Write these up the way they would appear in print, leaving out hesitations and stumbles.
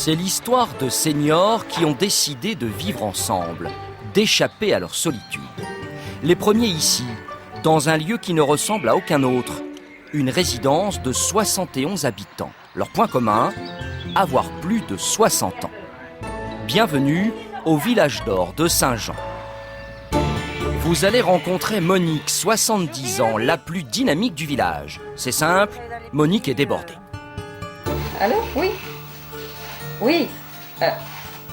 C'est l'histoire de seniors qui ont décidé de vivre ensemble, d'échapper à leur solitude. Les premiers ici, dans un lieu qui ne ressemble à aucun autre, une résidence de 71 habitants. Leur point commun, avoir plus de 60 ans. Bienvenue au village d'or de Saint-Jean. Vous allez rencontrer Monique, 70 ans, la plus dynamique du village. C'est simple, Monique est débordée. Allô? Oui. Oui.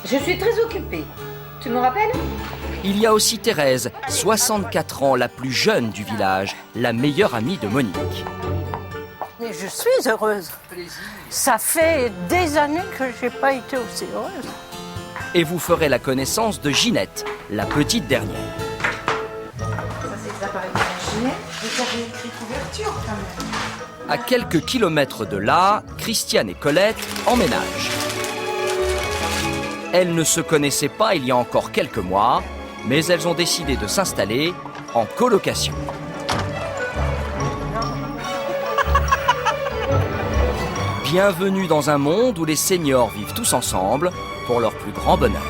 Je suis très occupée. Tu me rappelles? Il y a aussi Thérèse, 64 ans, la plus jeune du village, la meilleure amie de Monique. Mais je suis heureuse. Ça fait des années que je n'ai pas été aussi heureuse. Et vous ferez la connaissance de Ginette, la petite dernière. Ça, c'est les appareils d'imaginer. Vous avez écrit couverture, quand même. À quelques kilomètres de là, Christiane et Colette emménagent. Elles ne se connaissaient pas il y a encore quelques mois, mais elles ont décidé de s'installer en colocation. Bienvenue dans un monde où les seniors vivent tous ensemble pour leur plus grand bonheur.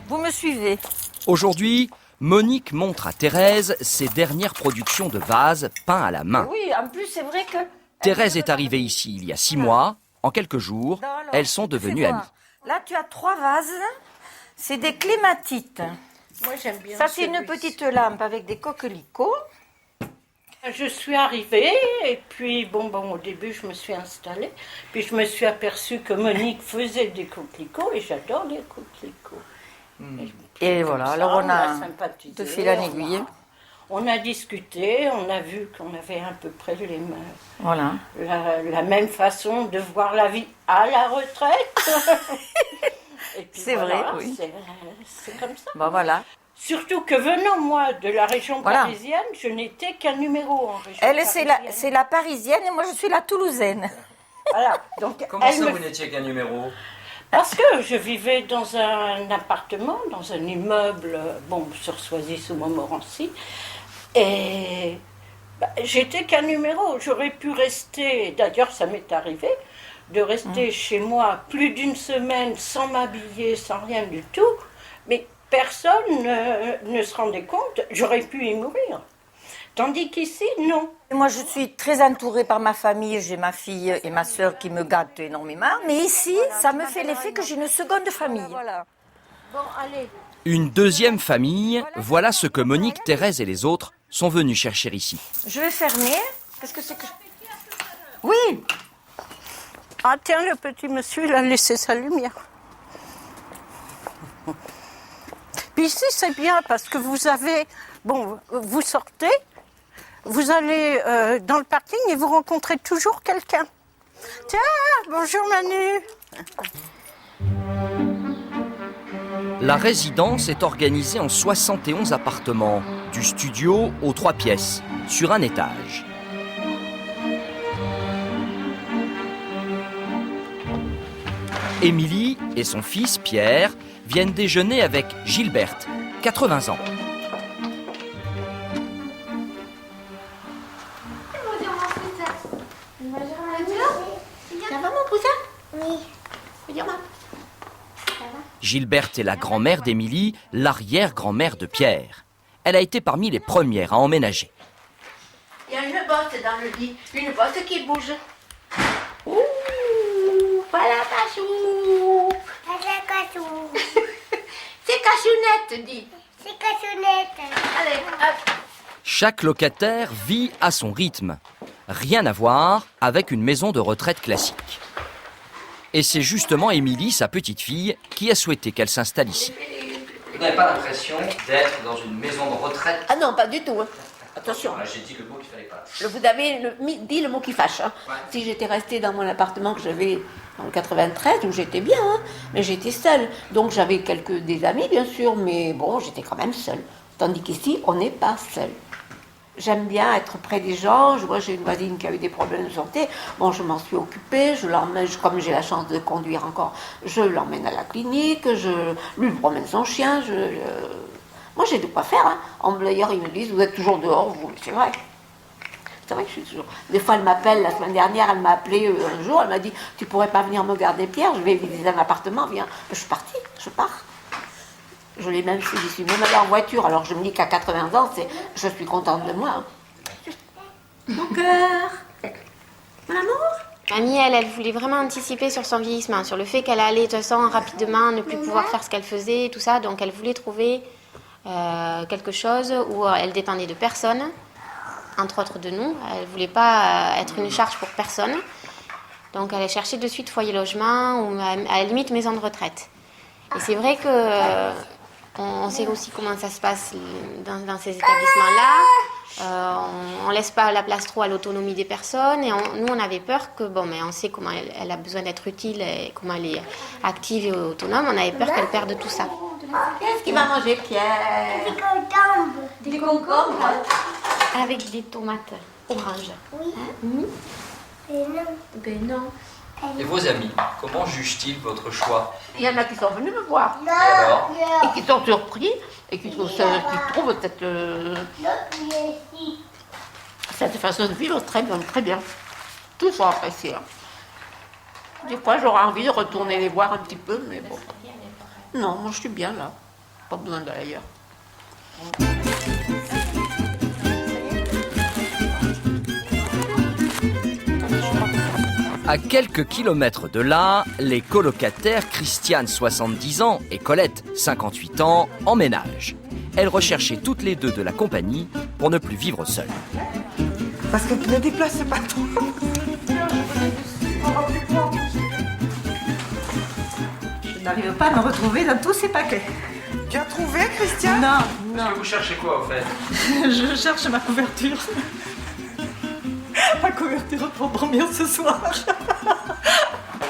Vous me suivez? Aujourd'hui, Monique montre à Thérèse ses dernières productions de vases peints à la main. Oui, en plus, c'est vrai que... Thérèse est arrivée ici il y a 6 mois. En quelques jours, elles sont devenues amies. Là, tu as 3 vases. C'est des clématites. Moi, j'aime bien. Ça, c'est une petite lampe avec des coquelicots. Je suis arrivée et puis, au début, je me suis installée. Puis, je me suis aperçue que Monique faisait des coquelicots et j'adore les coquelicots. Et voilà, alors on a sympathisé, de fil en aiguille. On a discuté, on a vu qu'on avait à peu près Voilà. la même façon de voir la vie à la retraite. Et puis C'est vrai, oui. C'est comme ça. Bon, voilà. Surtout que venant, moi, de la région Voilà. parisienne, je n'étais qu'un numéro en région Elle, parisienne. c'est la parisienne et moi, je suis la toulousaine. Voilà. Donc, n'étiez qu'un numéro? Parce que je vivais dans un appartement, dans un immeuble, sur Soisy ou Montmorency, et j'étais qu'un numéro. J'aurais pu rester, d'ailleurs ça m'est arrivé, de rester chez moi plus d'une semaine sans m'habiller, sans rien du tout, mais personne ne se rendait compte, j'aurais pu y mourir. Tandis qu'ici, non. Moi, je suis très entourée par ma famille. J'ai ma fille et ma sœur qui me gâtent énormément. Mais ici, ça me fait l'effet que j'ai une seconde famille. Voilà. Bon, allez. Une deuxième famille, voilà ce que Monique, Thérèse et les autres sont venus chercher ici. Je vais fermer. Qu'est-ce que c'est que... Oui. Ah tiens, le petit monsieur, il a laissé sa lumière. Puis ici, c'est bien parce que vous avez... vous sortez, vous allez dans le parking et vous rencontrez toujours quelqu'un. Tiens, bonjour Manu. La résidence est organisée en 71 appartements, du studio aux 3 pièces, sur un étage. Émilie et son fils Pierre viennent déjeuner avec Gilberte, 80 ans. Bonjour mon poussin. Bonjour Manu. Ça va mon poussin? Oui. Bonjour maman. Ça va? Gilberte est la grand-mère d'Émilie, l'arrière-grand-mère de Pierre. Elle a été parmi les premières à emménager. Il y a une botte dans le lit, une botte qui bouge. Ouh, voilà Cachou. C'est Cachou. C'est Cachounette, dit. C'est Cachounette. Allez, hop. Chaque locataire vit à son rythme. Rien à voir avec une maison de retraite classique. Et c'est justement Émilie, sa petite fille, qui a souhaité qu'elle s'installe ici. Vous n'avez pas l'impression d'être dans une maison de retraite? Ah non, pas du tout. Hein. Attention. Là, j'ai dit le mot qu'il fallait pas. Vous avez dit le mot qui fâche. Hein. Ouais. Si j'étais restée dans mon appartement que j'avais dans le 93, où j'étais bien, hein, mais j'étais seule. Donc j'avais des amis, bien sûr, mais bon, j'étais quand même seule. Tandis qu'ici, on n'est pas seul. J'aime bien être près des gens. Moi, j'ai une voisine qui a eu des problèmes de santé. Bon, je m'en suis occupée. Je l'emmène, comme j'ai la chance de conduire encore, je l'emmène à la clinique. Je lui promène son chien. Moi, j'ai de quoi faire. Hein. D'ailleurs, ils me disent, vous êtes toujours dehors, vous. C'est vrai. C'est vrai que je suis toujours... Des fois, elle m'appelle, la semaine dernière, elle m'a appelé un jour, elle m'a dit, tu pourrais pas venir me garder Pierre, je vais visiter un appartement, viens. Je suis partie, je pars. Je l'ai même fait, j'y suis même allée en voiture, alors je me dis qu'à 80 ans, je suis contente de moi. Mon cœur, mon amour. Mamie, elle voulait vraiment anticiper sur son vieillissement, sur le fait qu'elle allait de toute façon rapidement ne plus pouvoir faire ce qu'elle faisait, tout ça. Donc elle voulait trouver quelque chose où elle dépendait de personne, entre autres de nous. Elle ne voulait pas être une charge pour personne. Donc elle a cherché de suite foyer logement ou à la limite maison de retraite. Et c'est vrai que on sait aussi comment ça se passe dans ces établissements-là. On laisse pas la place trop à l'autonomie des personnes et nous on avait peur que mais on sait comment elle a besoin d'être utile et comment elle est active et autonome. On avait peur qu'elle perde tout ça. Qu'est-ce qu'il va manger, Pierre? Des concombres. Des concombres. Avec des tomates oranges. Oui. Et non. Ben non. Et vos amis, comment jugent-ils votre choix? Il y en a qui sont venus me voir Non. alors et qui sont surpris et qui trouvent cette façon de vivre très bien, très bien. Tous sont appréciés. Des fois, j'aurais envie de retourner les voir un petit peu, mais bon. Non, moi je suis bien là. Pas besoin d'aller ailleurs. À quelques kilomètres de là, les colocataires Christiane, 70 ans, et Colette, 58 ans, emménagent. Elles recherchaient toutes les deux de la compagnie pour ne plus vivre seules. Parce que ne déplace pas trop. Je n'arrive pas à me retrouver dans tous ces paquets. Tu as trouvé, Christiane? Non, Parce que vous cherchez quoi, au fait? je cherche ma couverture. Ma couverture pour dormir ce soir.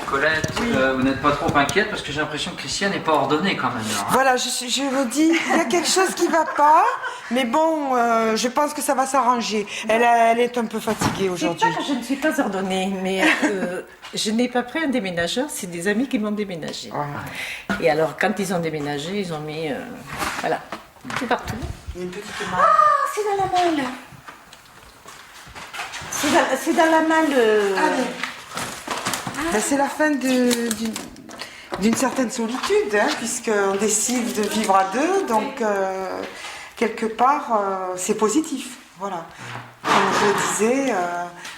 Colette, vous n'êtes pas trop inquiète parce que j'ai l'impression que Christiane n'est pas ordonnée quand même. Là, hein. Voilà, je me dis, il y a quelque chose qui va pas, mais bon, je pense que ça va s'arranger. Elle est un peu fatiguée C'est aujourd'hui. pas que je ne suis pas ordonnée, mais je n'ai pas pris un déménageur, c'est des amis qui m'ont déménagé. Ouais. Et alors, quand ils ont déménagé, ils ont mis... voilà, tout partout. Il y a une petite malle. C'est dans la malle. C'est dans la malle... Ben, c'est la fin d'une certaine solitude, hein, puisqu'on décide de vivre à deux, donc quelque part, c'est positif. Voilà. Comme je le disais,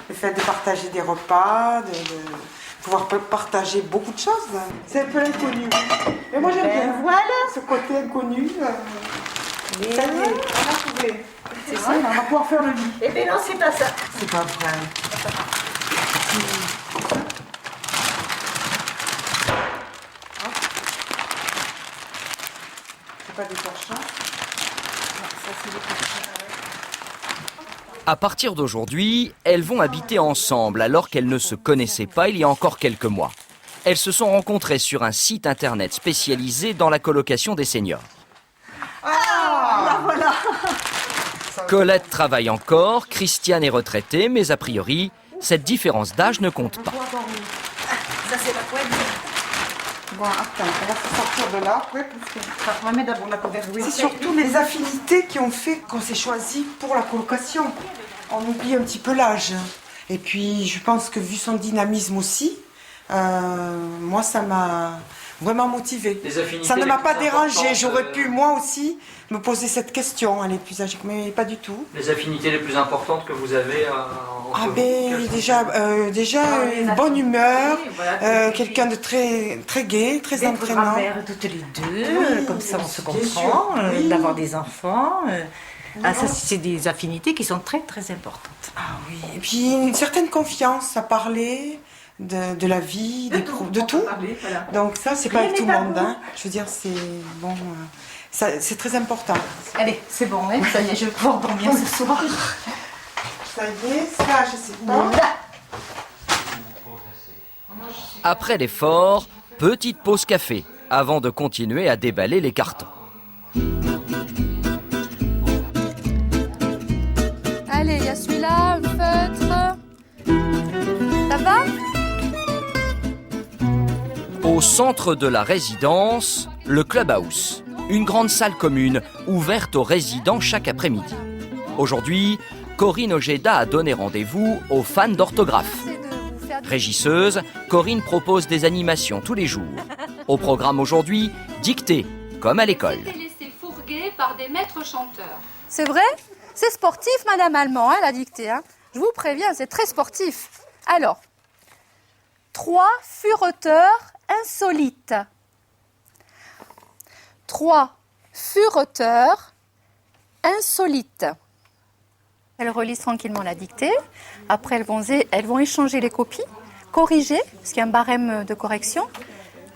le fait de partager des repas, de pouvoir partager beaucoup de choses. C'est un peu l'inconnu. Mais moi j'aime bien voilà. ce côté inconnu. Ça y est, on a trouvé. C'est ça. On va pouvoir faire le lit. Eh bien non, c'est pas ça. C'est pas vrai. C'est pas des torchons. À partir d'aujourd'hui, elles vont habiter ensemble alors qu'elles ne se connaissaient pas il y a encore quelques mois. Elles se sont rencontrées sur un site internet spécialisé dans la colocation des seniors. Voilà. Colette travaille encore, Christiane est retraitée, mais a priori, cette différence d'âge ne compte pas. Ça, c'est la couette. Bon, attends, on va se sortir de là après parce que... Ça remet d'abord la couverture. C'est surtout les affinités qui ont fait qu'on s'est choisi pour la colocation. On oublie un petit peu l'âge. Et puis, je pense que vu son dynamisme aussi, moi, ça m'a vraiment motivée. Les affinités Ça ne m'a les pas plus dérangée. importantes, J'aurais pu, moi aussi, me poser cette question. Elle est plus âgée, mais pas du tout. Les affinités les plus importantes que vous avez entre vous, quelles sont-elles? déjà une bonne humeur, quelqu'un de très gai, très entraînant. Grand-mère toutes les deux, Oui, comme ça on se bien comprend, sûr, oui. d'avoir des enfants. Ça, c'est des affinités qui sont très très importantes. Ah oui, et puis une certaine confiance à parler de la vie, de tout. Donc ça, c'est pas Rien avec tout n'est le monde. tabou. Hein. Je veux dire, c'est bon, c'est très important. Allez, c'est bon, hein, ça y est, je vais pouvoir dormir ce soir. Ça y est, ça, je sais pas. Après l'effort, petite pause café, avant de continuer à déballer les cartons. Allez, il y a celui-là, un feutre. Ça va? Au centre de la résidence, le Clubhouse, une grande salle commune ouverte aux résidents chaque après-midi. Aujourd'hui, Corinne Ojeda a donné rendez-vous aux fans d'orthographe. Régisseuse, Corinne propose des animations tous les jours. Au programme aujourd'hui, dictée, comme à l'école. Laissé fourguer par des maîtres chanteurs. C'est vrai? C'est sportif, Madame Allemand, hein, la dictée. Hein. Je vous préviens, c'est très sportif. Alors, 3 fureteurs insolites. 3 fureteurs insolites. Elles relisent tranquillement la dictée. Après, elles vont échanger les copies, corriger, parce qu'il y a un barème de correction.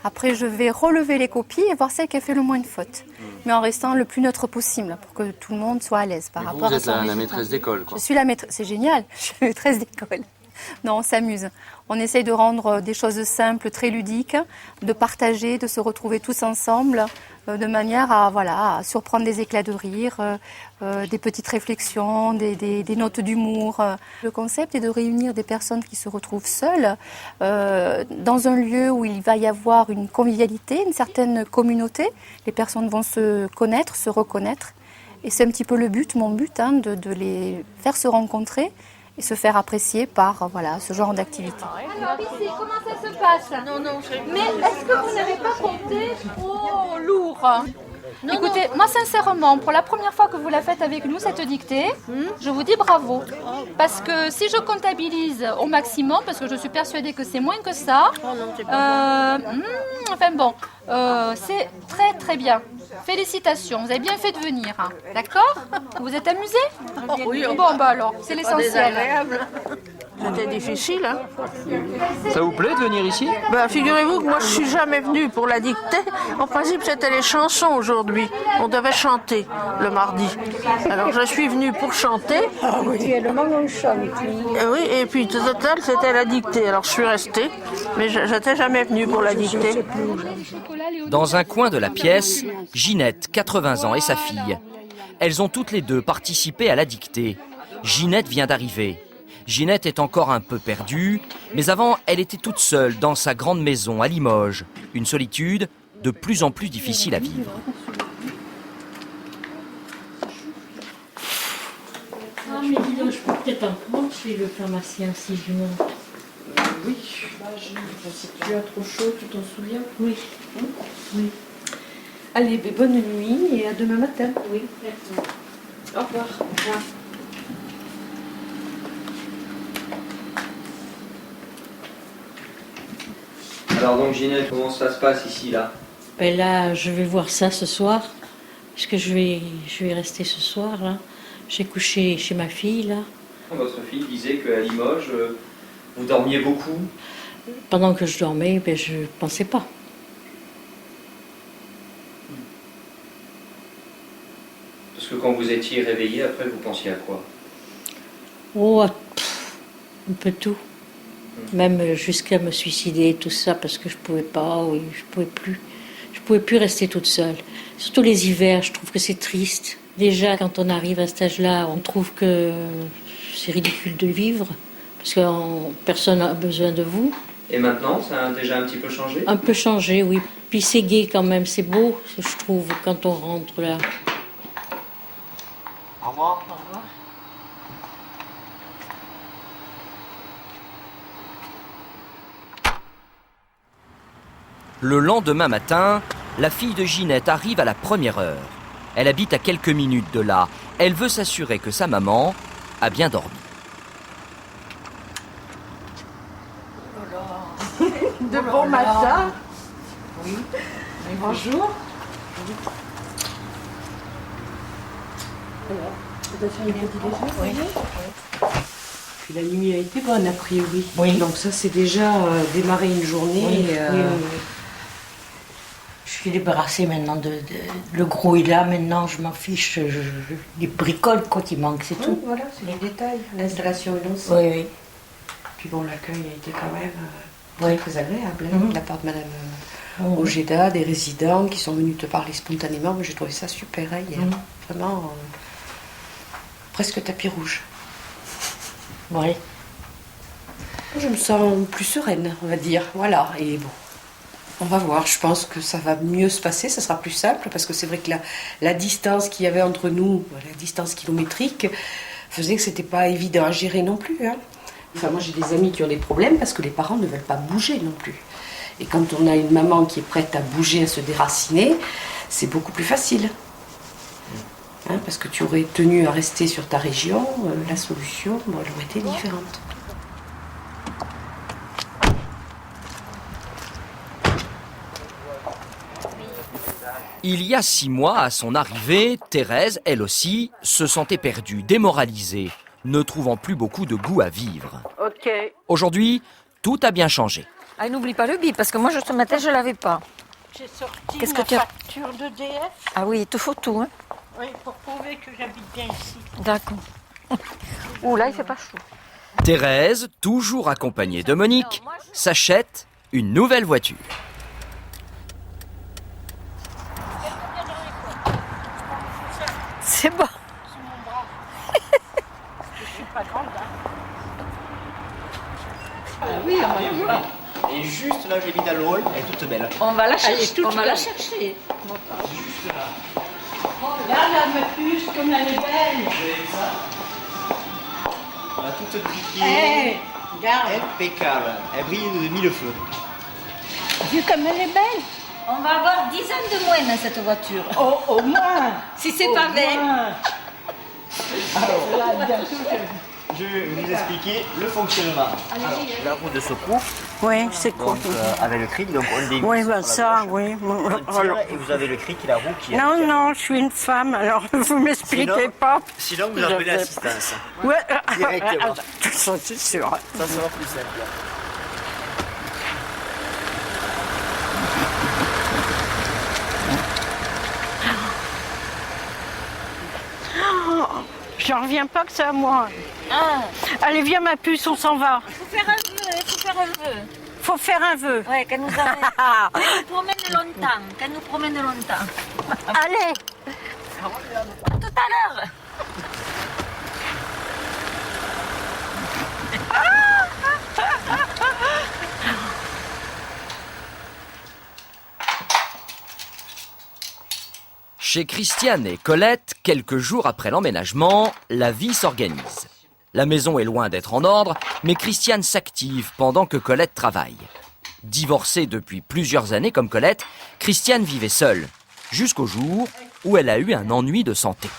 Après, je vais relever les copies et voir celle qui a fait le moins de fautes. Mais en restant le plus neutre possible, pour que tout le monde soit à l'aise par rapport à son résultat. Vous êtes la maîtresse d'école, quoi. Je suis la maîtresse, c'est génial, je suis la maîtresse d'école. Non, on s'amuse. On essaye de rendre des choses simples, très ludiques, de partager, de se retrouver tous ensemble, de manière à surprendre des éclats de rire, des petites réflexions, des notes d'humour. Le concept est de réunir des personnes qui se retrouvent seules dans un lieu où il va y avoir une convivialité, une certaine communauté. Les personnes vont se connaître, se reconnaître. Et c'est un petit peu le but, mon but, hein, de les faire se rencontrer et se faire apprécier par ce genre d'activité. Alors ici, comment ça se passe? Mais est-ce que vous n'avez pas compté trop lourd? Écoutez, moi sincèrement, pour la première fois que vous la faites avec nous, cette dictée, je vous dis bravo. Parce que si je comptabilise au maximum, parce que je suis persuadée que c'est moins que ça, c'est très très bien. Félicitations, vous avez bien fait de venir, hein. D'accord? Vous êtes amusés? Oui. Bon, alors, c'est l'essentiel. C'était difficile, hein. Ça vous plaît de venir ici? Figurez-vous que moi je suis jamais venue pour la dictée. En principe c'était les chansons aujourd'hui. On devait chanter le mardi. Alors je suis venue pour chanter. Ah oui. Le moment où je chante. Oui, et puis tout total c'était la dictée. Alors je suis restée, mais je n'étais jamais venue pour la dictée. Dans un coin de la pièce, Ginette, 80 ans, et sa fille. Elles ont toutes les deux participé à la dictée. Ginette vient d'arriver. Ginette est encore un peu perdue, mais avant, elle était toute seule dans sa grande maison à Limoges. Une solitude de plus en plus difficile à vivre. Ah, mais dis donc, je peux peut-être en prendre chez le pharmacien si je monte. Oui, si tu as trop chaud, tu t'en souviens? Oui. Oui. Allez, bonne nuit et à demain matin. Oui, au revoir. Au revoir. Alors donc Ginette, comment ça se passe ici, là? Ben là, je vais voir ça ce soir, parce que je vais rester ce soir, là. J'ai couché chez ma fille, là. Votre fille disait qu'à Limoges, vous dormiez beaucoup. Pendant que je dormais, je ne pensais pas. Parce que quand vous étiez réveillée, après, vous pensiez à quoi? Oh, un peu tout. Même jusqu'à me suicider, tout ça, parce que je pouvais pas, oui, je pouvais plus. Je pouvais plus rester toute seule. Surtout les hivers, je trouve que c'est triste. Déjà, quand on arrive à cet âge-là, on trouve que c'est ridicule de vivre, parce que personne n'a besoin de vous. Et maintenant, ça a déjà un petit peu changé? Un peu changé, oui. Puis c'est gai quand même, c'est beau, je trouve, quand on rentre là. Au revoir. Au revoir. Le lendemain matin, la fille de Ginette arrive à la première heure. Elle habite à quelques minutes de là. Elle veut s'assurer que sa maman a bien dormi. De bon matin. Oui. Bonjour. Oui. Puis la nuit a été bonne, a priori. Oui. Donc ça, c'est déjà démarrer une journée. Oui, oui. Je suis débarrassée maintenant le gros est là, maintenant je m'en fiche, les bricoles quoi qui manque, c'est tout. Voilà, c'est les détails. L'installation est lancée. Oui, oui. Puis bon, l'accueil a été quand même très agréable de la part de Madame Ojeda, des résidents qui sont venus te parler spontanément. Mais j'ai trouvé ça super hier. Vraiment presque tapis rouge. Oui. Je me sens plus sereine, on va dire. Voilà, et bon. On va voir, je pense que ça va mieux se passer, ça sera plus simple, parce que c'est vrai que la distance qu'il y avait entre nous, la distance kilométrique, faisait que c'était pas évident à gérer non plus. Hein. Enfin, moi j'ai des amis qui ont des problèmes parce que les parents ne veulent pas bouger non plus. Et quand on a une maman qui est prête à bouger, à se déraciner, c'est beaucoup plus facile. Hein, parce que tu aurais tenu à rester sur ta région, la solution, bon, elle aurait été différente. Il y a 6 mois, à son arrivée, Thérèse, elle aussi, se sentait perdue, démoralisée, ne trouvant plus beaucoup de goût à vivre. Ok. Aujourd'hui, tout a bien changé. Ah, n'oublie pas le bip, parce que moi, ce matin, je ne l'avais pas. J'ai sorti Qu'est-ce ma que tu as facture d'EDF. Ah oui, il te faut tout, hein. Oui, pour prouver que j'habite bien ici. D'accord. Ouh, là, il fait pas chaud. Thérèse, toujours accompagnée de Monique, s'achète une nouvelle voiture. C'est bon. Je suis pas grande, hein. Oui, on va la voir. Et juste là, j'ai mis dans l'eau, elle est toute belle. On va la Elle est chercher. toute On va la belle. chercher. Juste là. Regarde la puce comme elle est belle. Vous avez vu ça? On a toute briquée. Hey, regarde. Impeccable. Elle brille de mille feux. Vu comme elle est belle. On va avoir 10 ans de moins dans cette voiture. Oh, au moins. Si c'est pas vrai. Je vais vous expliquer le fonctionnement. Alors, la roue de secours. Oui, c'est quoi? Donc, avec le cric, donc on dévisse Oui, sur ben la ça, gauche, oui. on tire, et vous avez le cric et la roue qui Non, qui- non, je suis une femme, alors vous m'expliquez Sinon- pas. Sinon, vous Je appelez sais l'assistance. Ouais, Directement. ça c'est sûr. Ça sera plus simple. J'en reviens pas que c'est à moi. Ah, Allez, viens ma puce, on s'en va. il faut faire un vœu, il faut faire un vœu. Faut faire un vœu. Ouais, qu'elle nous promène longtemps, qu'elle nous promène longtemps. Allez. À tout à l'heure. Chez Christiane et Colette, quelques jours après l'emménagement, la vie s'organise. La maison est loin d'être en ordre, mais Christiane s'active pendant que Colette travaille. Divorcée depuis plusieurs années comme Colette, Christiane vivait seule, jusqu'au jour où elle a eu un ennui de santé.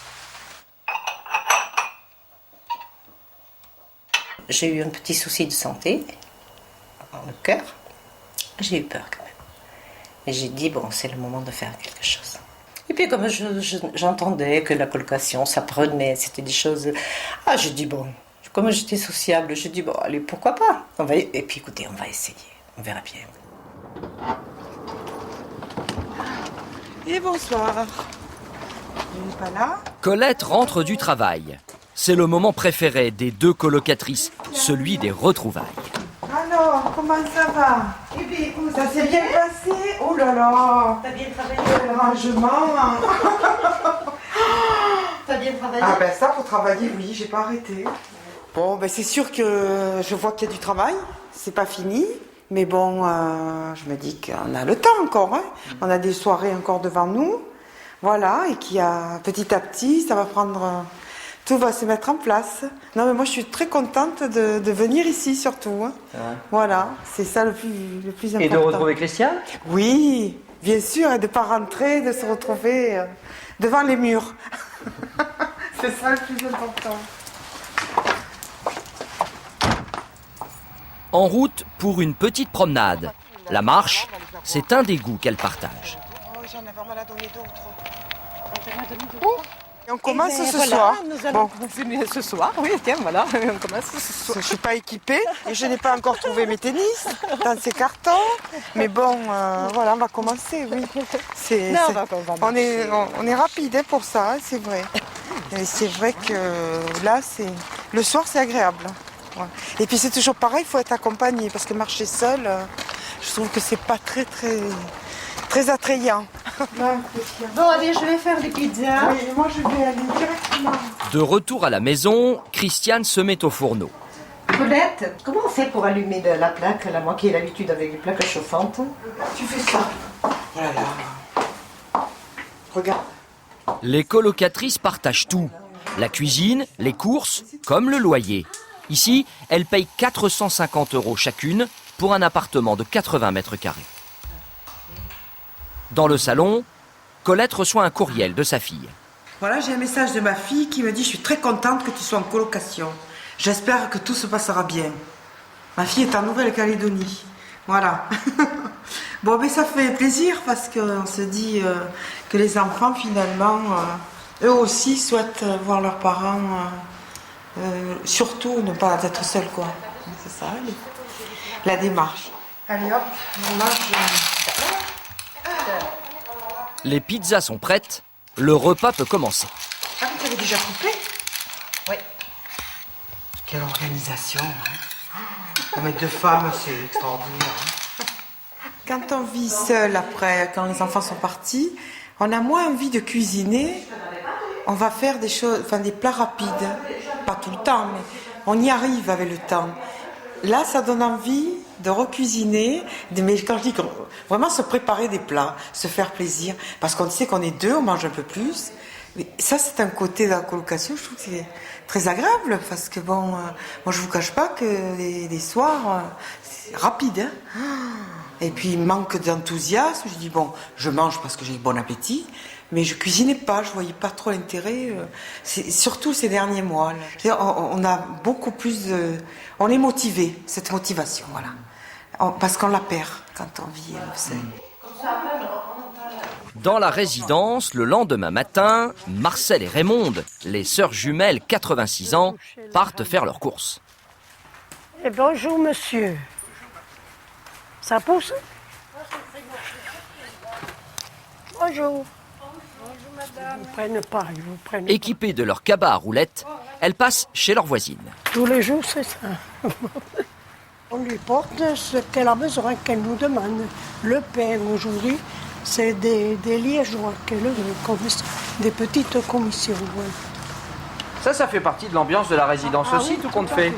J'ai eu un petit souci de santé, au cœur. J'ai eu peur quand même. Et j'ai dit, bon, c'est le moment de faire quelque chose. Et puis comme j'entendais que la colocation, ça prenait, c'était des choses... Ah, j'ai dit, bon, comme j'étais sociable, j'ai dit, bon, allez, pourquoi pas. Et puis écoutez, on va essayer, on verra bien. Et bonsoir. Il n'est pas là? Colette rentre du travail. C'est le moment préféré des deux colocatrices, celui des retrouvailles. Alors, comment ça va? Eh bien, écoute, ça s'est bien passé? Oh là là! T'as bien travaillé? Quel rangement! T'as bien travaillé? Ah ben ça, pour travailler, oui, j'ai pas arrêté. Bon, ben c'est sûr que je vois qu'il y a du travail, c'est pas fini. Mais bon, je me dis qu'on a le temps encore, hein. On a des soirées encore devant nous. Voilà, et qu'il y a petit à petit, ça va prendre... tout va se mettre en place. Non, mais moi, je suis très contente de venir ici, surtout. Hein. Voilà, c'est ça le plus important. Et de retrouver Christiane? Oui, bien sûr, et de ne pas rentrer, de se retrouver devant les murs. C'est ça le plus important. En route pour une petite promenade. La marche, c'est un des goûts qu'elle partage. Oh, j'en ai vraiment donné d'autres. Et on commence ce soir. Nous allons continuer ce soir. Oui, tiens, voilà, on commence ce soir. Je ne suis pas équipée et je n'ai pas encore trouvé mes tennis dans ces cartons. Mais bon, voilà, on va commencer, oui. On est rapide pour ça, hein, c'est vrai. Et c'est vrai que là, le soir, c'est agréable. Ouais. Et puis c'est toujours pareil, il faut être accompagné parce que marcher seul, je trouve que c'est pas très attrayant. Bon, allez, je vais faire des pizzas. Oui, moi je vais aller directement. De retour à la maison, Christiane se met au fourneau. Colette, comment on fait pour allumer la plaque, moi qui ai l'habitude avec les plaques chauffantes? Tu fais ça. Voilà. Regarde. Les colocatrices partagent tout. La cuisine, les courses, comme le loyer. Ici, elles payent 450 € chacune pour un appartement de 80 mètres carrés. Dans le salon, Colette reçoit un courriel de sa fille. Voilà, j'ai un message de ma fille qui me dit « Je suis très contente que tu sois en colocation. J'espère que tout se passera bien. » Ma fille est en Nouvelle-Calédonie. Voilà. Bon, mais ça fait plaisir parce qu'on se dit que les enfants, finalement, eux aussi souhaitent voir leurs parents, surtout ne pas être seuls, quoi. C'est ça, la démarche. Allez hop, on marche. Les pizzas sont prêtes, le repas peut commencer. Ah, vous avez déjà coupé? Oui. Quelle organisation, hein. On met 2 femmes, c'est extraordinaire. Hein. Quand on vit seul après, quand les enfants sont partis, on a moins envie de cuisiner. On va faire des choses, enfin des plats rapides. Pas tout le temps, mais on y arrive avec le temps. Là, ça donne envie de recuisiner, mais quand je dis vraiment se préparer des plats, se faire plaisir, parce qu'on sait qu'on est 2, on mange un peu plus. Mais ça, c'est un côté de la colocation, je trouve que c'est très agréable, parce que bon, moi je vous cache pas que les soirs, c'est rapide. Hein. Et puis, il manque d'enthousiasme. Je dis bon, je mange parce que j'ai bon appétit, mais je cuisinais pas, je voyais pas trop l'intérêt. Surtout ces derniers mois. Là. On a beaucoup plus on est motivé, cette motivation, voilà. Parce qu'on la perd quand on vit seul. Dans la résidence, le lendemain matin, Marcel et Raymonde, les sœurs jumelles 86 ans, partent faire leurs courses. Et bonjour monsieur. Ça pousse? Bonjour. Ils vous prennent pas, ils vous prennent. Équipées de leur cabas à roulettes, elles passent chez leur voisine. Tous les jours, c'est ça. On lui porte ce qu'elle a besoin, qu'elle nous demande. Le pain, aujourd'hui, c'est des liégeois, des petites commissions. Ouais. Ça fait partie de l'ambiance de la résidence aussi, oui, tout compte fait.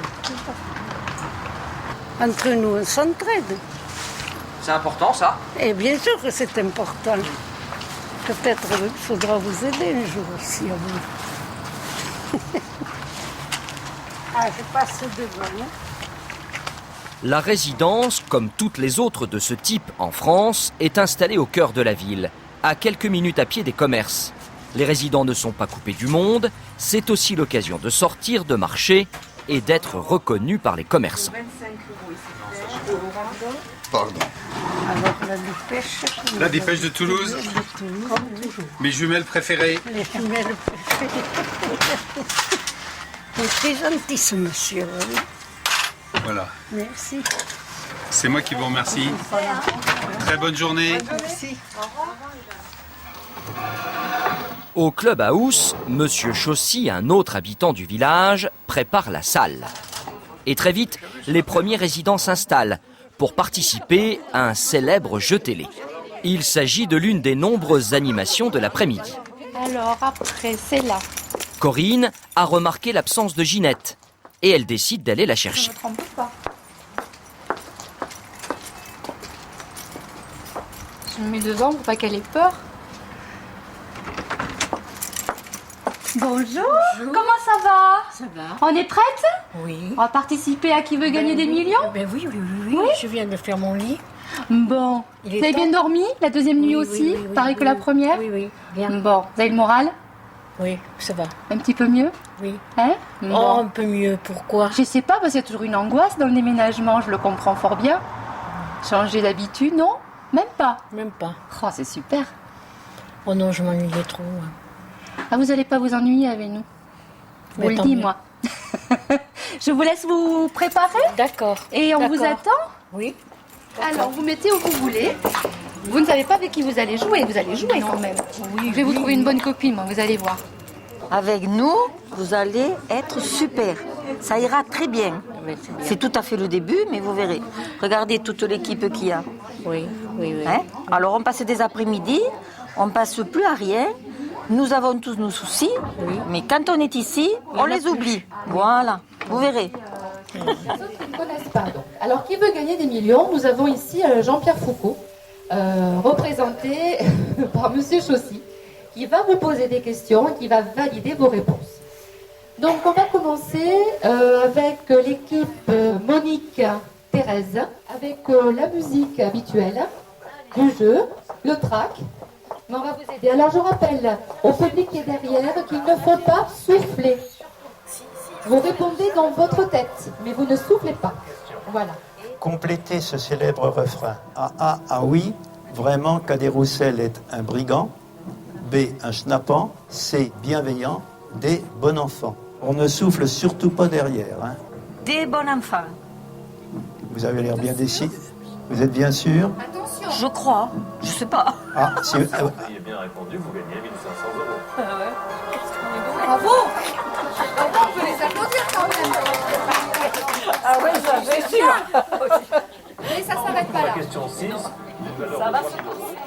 Entre nous, on s'entraide. C'est important, ça? Et bien sûr que c'est important. Peut-être qu'il faudra vous aider un jour aussi à vous. Je passe devant. La résidence, comme toutes les autres de ce type en France, est installée au cœur de la ville, à quelques minutes à pied des commerces. Les résidents ne sont pas coupés du monde, c'est aussi l'occasion de sortir, de marcher et d'être reconnus par les commerçants. Pardon. Alors la dépêche. La dépêche de Toulouse. Mes jumelles préférées. Les jumelles préférées. C'est très gentil ce monsieur. Oui. Voilà. Merci. C'est moi qui vous remercie. Très bonne journée. Merci. Au club house, Monsieur Chaussy, un autre habitant du village, prépare la salle. Et très vite, les premiers résidents s'installent pour participer à un célèbre jeu télé. Il s'agit de l'une des nombreuses animations de l'après-midi. Alors après, c'est là. Corinne a remarqué l'absence de Ginette et elle décide d'aller la chercher. Je ne me trompe pas. Je me mets devant pour pas qu'elle ait peur. Bonjour. Comment ça va? Ça va. On est prête? Oui. On va participer à Qui veut gagner des millions? Ben oui. Je viens de faire mon lit. Bon. Vous avez bien dormi? La deuxième nuit aussi? Pareil que la première? Oui, bien. Bon. Vous avez le moral? Oui, ça va. Un petit peu mieux? Oui. Hein? Oh, Bon. un peu mieux, pourquoi? Je sais pas, parce qu'il y a toujours une angoisse dans le déménagement, je le comprends fort bien. Changer d'habitude, non? Même pas? Même pas. Oh, c'est super. Oh non, je m'ennuyais trop. Ah, vous n'allez pas vous ennuyer avec nous? Je vous le dis, moi. Je vous laisse vous préparer. D'accord. Et on vous attend? Oui. Alors, vous mettez où vous voulez. Vous ne savez pas avec qui vous allez jouer. Vous allez jouer quand même. Oui, je vais vous trouver une bonne copine, moi, vous allez voir. Avec nous, vous allez être super. Ça ira très bien. C'est tout à fait le début, mais vous verrez. Regardez toute l'équipe qu'il y a. Oui. Hein? Alors, on passe des après-midi, on passe plus à rien. Nous avons tous nos soucis, mais quand on est ici, on les oublie. Voilà, vous verrez. Alors, qui veut gagner des millions? Nous avons ici Jean-Pierre Foucault, représenté par Monsieur Chaussy, qui va vous poser des questions et qui va valider vos réponses. Donc on va commencer avec l'équipe Monique, Thérèse, avec la musique habituelle du jeu, le track. Mais on va vous aider. Alors je rappelle au public qui est derrière qu'il ne faut pas souffler. Vous répondez dans votre tête, mais vous ne soufflez pas. Voilà. Complétez ce célèbre refrain. Ah oui, vraiment Cadet Roussel est un brigand. B, un schnappant. C, bienveillant. D, bon enfant. On ne souffle surtout pas derrière. Hein. Des bons enfants. Vous avez l'air bien décidé. Vous êtes bien sûr? Attention. Je crois. Je sais pas. Ah, si vous avez bien répondu, vous gagnez 1 500 €. Bravo. On peut les applaudir quand même. Ah oui, ça c'est sûr. Mais ça s'arrête pas là. Question 6.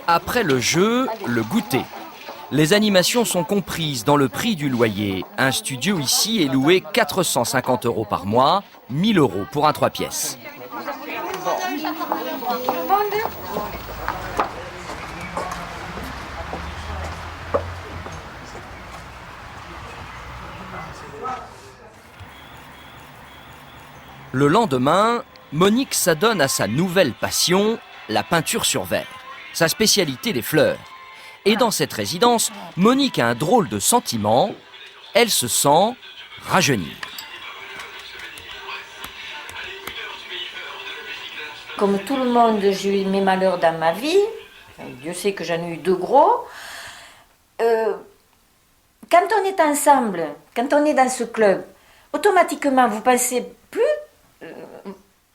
Après le jeu, le goûter. Les animations sont comprises dans le prix du loyer. Un studio ici est loué 450 € par mois, 1 000 € pour un 3 pièces. Le lendemain, Monique s'adonne à sa nouvelle passion, la peinture sur verre. Sa spécialité, les fleurs. Et dans cette résidence, Monique a un drôle de sentiment. Elle se sent rajeunir. Comme tout le monde, j'ai eu mes malheurs dans ma vie. Dieu sait que j'en ai eu 2 gros. Quand on est ensemble, quand on est dans ce club, automatiquement, vous pensez plus...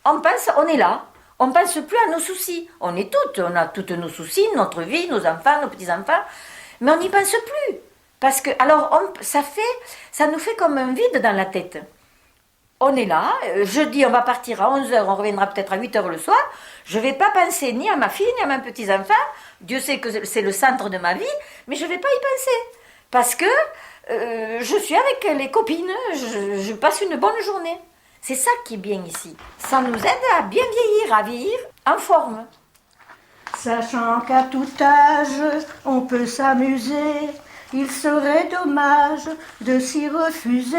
on est là. On ne pense plus à nos soucis. On est toutes, on a tous nos soucis, notre vie, nos enfants, nos petits-enfants, mais on n'y pense plus. Parce que, alors, ça nous fait comme un vide dans la tête. On est là, jeudi, on va partir à 11h, on reviendra peut-être à 8h le soir. Je ne vais pas penser ni à ma fille, ni à mes petits-enfants. Dieu sait que c'est le centre de ma vie, mais je ne vais pas y penser. Parce que je suis avec les copines, je passe une bonne journée. C'est ça qui est bien ici. Ça nous aide à bien vieillir, à vieillir en forme. Sachant qu'à tout âge, on peut s'amuser, il serait dommage de s'y refuser.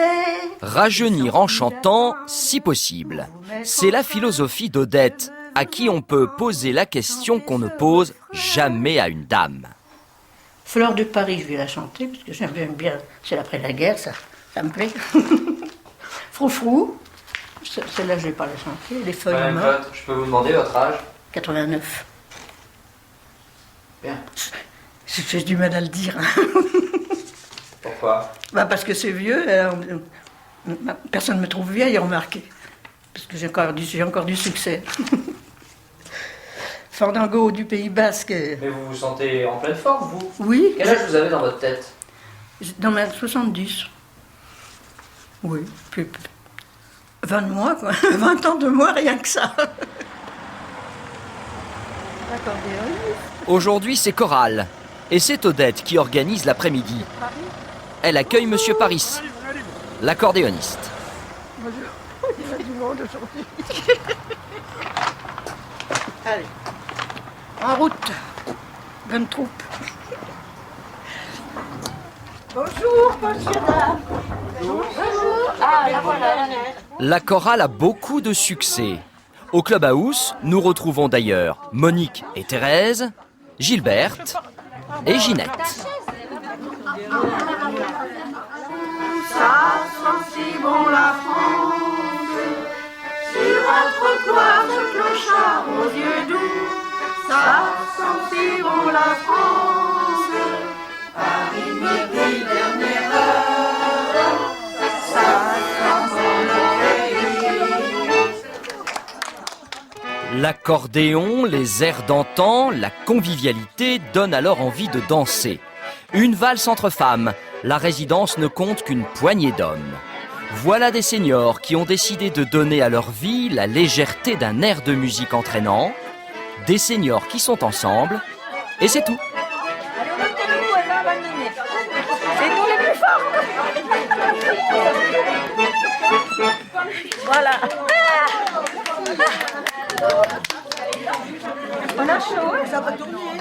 Rajeunir en chantant, si possible. C'est la philosophie d'Odette, à qui on peut poser la question qu'on ne pose jamais à une dame. Fleur de Paris, je vais la chanter, parce que j'aime bien, c'est l'après-la-guerre, ça me plaît. Froufrou. Celle-là, je ne vais pas la chanter. Les feuilles Madame mortes. Cotte, je peux vous demander votre âge? 89. Bien. J'ai du mal à le dire. Pourquoi? Parce que c'est vieux. Personne ne me trouve vieille, remarquez. Parce que j'ai encore du succès. Fandango du Pays Basque. Mais vous vous sentez en pleine forme, vous? Oui. Quel âge vous avez dans votre tête? Dans ma 70. Oui. 20 de moi, quoi. 20 ans de moi, rien que ça. Aujourd'hui, c'est chorale. Et c'est Odette qui organise l'après-midi. Elle accueille Monsieur Paris, l'accordéoniste. Bonjour. Il y a du monde aujourd'hui. Allez. En route. Bonne troupe. Bonjour, monsieur, dame. Bonjour. Ah, la voilà. La chorale a beaucoup de succès. Au Club House, nous retrouvons d'ailleurs Monique et Thérèse, Gilberte et Ginette. Ça sent si bon la France, sur un trottoir de clochard aux yeux doux. Ça sent si bon la France, Paris midi dernière heure. Ça sent bon le pays. L'accordéon, les airs d'antan, la convivialité donnent alors envie de danser. Une valse entre femmes. La résidence ne compte qu'une poignée d'hommes. Voilà des seniors qui ont décidé de donner à leur vie la légèreté d'un air de musique entraînant. Des seniors qui sont ensemble. Et c'est tout. C'est nous les plus forts. Voilà. On a chaud, ça va tourner.